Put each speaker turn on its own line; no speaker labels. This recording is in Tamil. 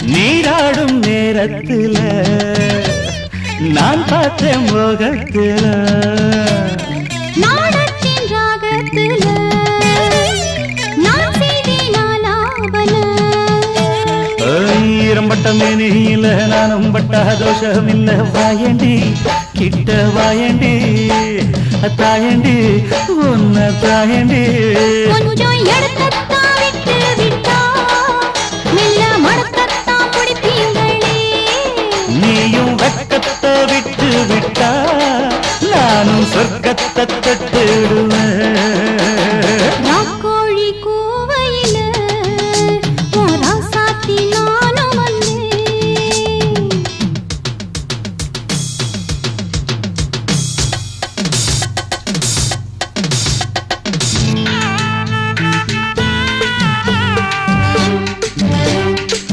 நீராடும் நேரத்துல நான் பார்த்தேன் முகத்துல
நாடத்தின் ராகத்துல நான் செய்தேன் ஆலாபன
ஈரம்பட்ட மேனியில நானும் பட்ட தோஷம் இல்ல வாயண்டி கிட்ட வாயண்டி தாயண்டி உன்ன தாயண்டி
கொஞ்சம் எடுத்தத்தா விட்டு விட்டா மெல்ல மடக்கத்தா பிடிப்பீங்களே
நீயும் வெக்கத்தை விட்டு விட்டா நானும் சொர்க்கத்தை தொட்டுடுவேன்